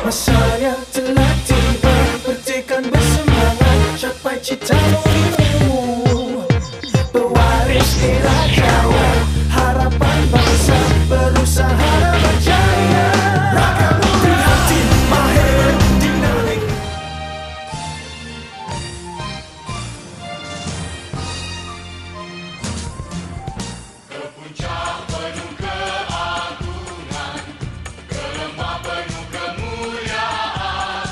Masanya telah tiba, percikan bersemangat, capai cita-cita dirimu. Pewaris irajawan, harapan bangsa, berusaha dan berjaya. Prihatin, mahir, dinamik. Ke puncak penuh keagungan, ke lembah penuh kemuliaan.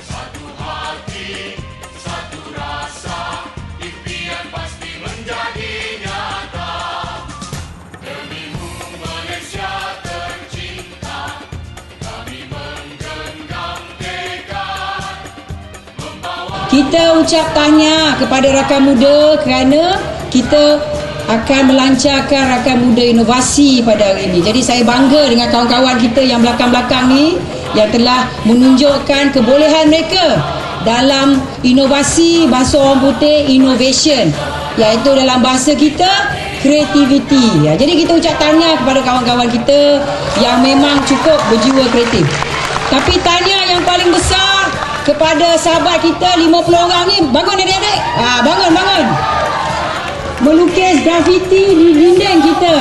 Satu hati, satu rasa, impian pasti menjadi nyata. Demimu Malaysia tercinta, kami menggenggam tekad membawa. Kita ucap tahniah kepada rakan muda kerana kita akan melancarkan rakan muda inovasi pada hari ini. Jadi saya bangga dengan kawan-kawan kita yang belakang-belakang ni yang telah menunjukkan kebolehan mereka dalam inovasi, bahasa orang putih innovation, iaitu dalam bahasa kita creativity. Jadi kita ucap tahniah kepada kawan-kawan kita yang memang cukup berjiwa kreatif. Tapi tahniah yang paling besar kepada sahabat kita 50 orang ni. Bangun adik-adik. Bangun. Melukis grafiti di dinding kita.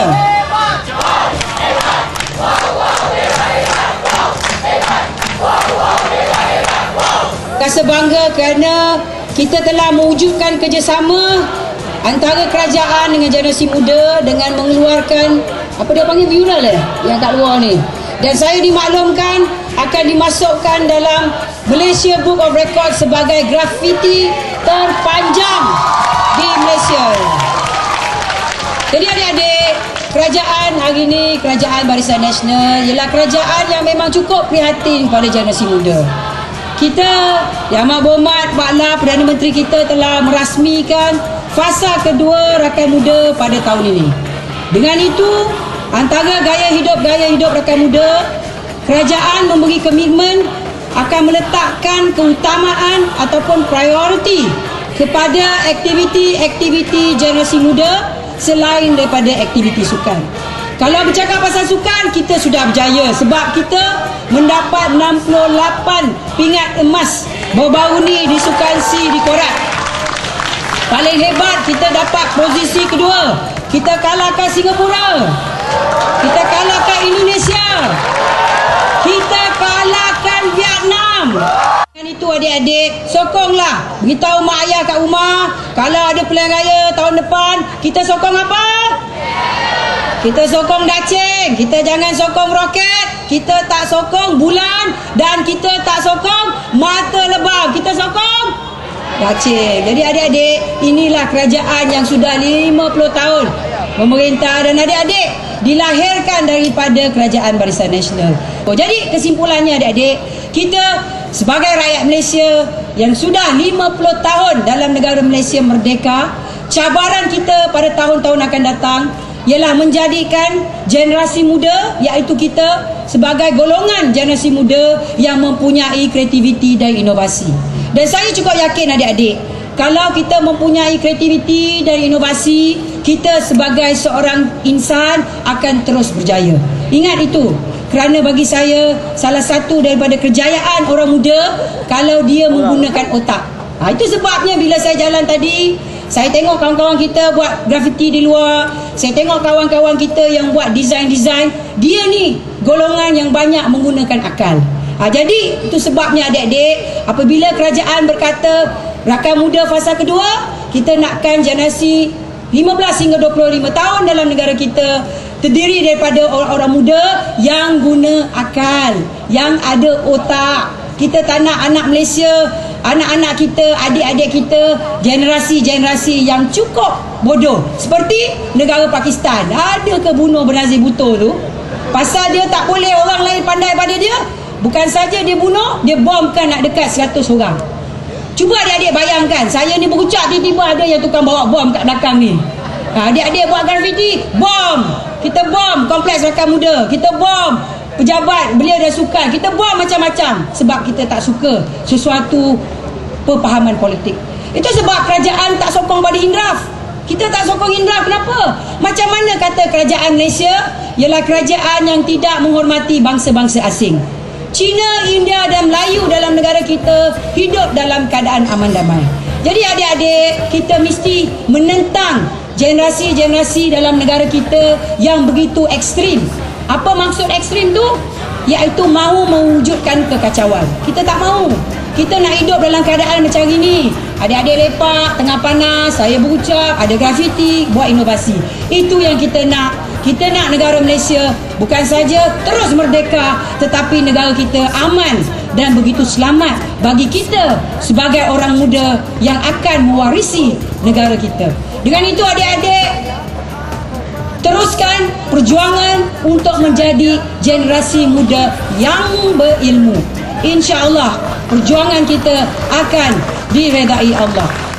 Rasa bangga kerana kita telah mewujudkan kerjasama antara kerajaan dengan generasi muda dengan mengeluarkan apa dia panggil mural yang kat luar ni. Dan saya dimaklumkan akan dimasukkan dalam Malaysia Book of Records sebagai grafiti terpanjang di Malaysia. Jadi adik-adik, kerajaan hari ini, Kerajaan Barisan Nasional ialah kerajaan yang memang cukup prihatin pada generasi muda. Kita, Yang Amat Berhormat Pak La, Perdana Menteri kita telah merasmikan fasa kedua rakan muda pada tahun ini. Dengan itu, antara gaya hidup rakan muda, kerajaan memberi komitmen akan meletakkan keutamaan ataupun prioriti kepada aktiviti-aktiviti generasi muda selain daripada aktiviti sukan. Kalau bercakap pasal sukan, kita sudah berjaya sebab kita mendapat 68 pingat emas baru-baru ni di Sukan C di Korat. Paling hebat, kita dapat posisi kedua. Kita kalahkan Singapura, kita kalahkan Indonesia, kita kalahkan Vietnam. Dengan itu adik-adik, sokonglah, beritahu mak ayah kat rumah, kalau ada pilihan raya tahun depan, kita sokong apa? Kita sokong dacing, kita jangan sokong roket, kita tak sokong bulan, dan kita tak sokong mata lebam, kita sokong dacing. Jadi adik-adik, inilah kerajaan yang sudah 50 tahun memerintah dan adik-adik dilahirkan daripada Kerajaan Barisan Nasional. Jadi kesimpulannya adik-adik, kita sebagai rakyat Malaysia yang sudah 50 tahun dalam negara Malaysia merdeka, cabaran kita pada tahun-tahun akan datang ialah menjadikan generasi muda, iaitu kita sebagai golongan generasi muda yang mempunyai kreativiti dan inovasi. Dan saya cukup yakin adik-adik, kalau kita mempunyai kreativiti dan inovasi, kita sebagai seorang insan akan terus berjaya. Ingat itu. Kerana bagi saya, salah satu daripada kejayaan orang muda kalau dia menggunakan otak. Itu sebabnya bila saya jalan tadi, saya tengok kawan-kawan kita buat grafiti di luar, saya tengok kawan-kawan kita yang buat desain-desain, dia ni golongan yang banyak menggunakan akal. Jadi itu sebabnya adik-adik, apabila kerajaan berkata rakan muda fasa kedua, kita nakkan generasi 15 hingga 25 tahun dalam negara kita terdiri daripada orang-orang muda yang guna akal, yang ada otak. Kita tak nak anak Malaysia, anak-anak kita, adik-adik kita, generasi-generasi yang cukup bodoh seperti negara Pakistan. Ada ke bunuh Benazir Bhutto tu? Pasal dia tak boleh orang lain pandai pada dia, bukan saja dia bunuh, dia bomkan nak dekat 100 orang. Cuba adik-adik bayangkan, saya ni berucap, tiba-tiba ada yang tukang bawa bom kat belakang ni. Adik-adik buat grafiti, bom. Kita bom kompleks rakan muda, kita bom pejabat belia dan sukan, kita bom macam-macam sebab kita tak suka sesuatu perpahaman politik. Itu sebab kerajaan tak sokong body indraf. Kita tak sokong indraf. Kenapa? Macam mana kata kerajaan Malaysia ialah kerajaan yang tidak menghormati bangsa-bangsa asing. Cina, India dan Melayu dalam negara kita hidup dalam keadaan aman damai. Jadi adik-adik, kita mesti menentang generasi-generasi dalam negara kita yang begitu ekstrim. Apa maksud ekstrim tu? Iaitu mahu mewujudkan kekacauan. Kita tak mahu. Kita nak hidup dalam keadaan macam ini. Adik-adik lepak, tengah panas, saya berucap, ada grafiti, buat inovasi. Itu yang kita nak. Kita nak negara Malaysia bukan saja terus merdeka, tetapi negara kita aman dan begitu selamat bagi kita sebagai orang muda yang akan mewarisi negara kita. Dengan itu adik-adik, teruskan perjuangan untuk menjadi generasi muda yang berilmu. InsyaAllah perjuangan kita akan diredai Allah.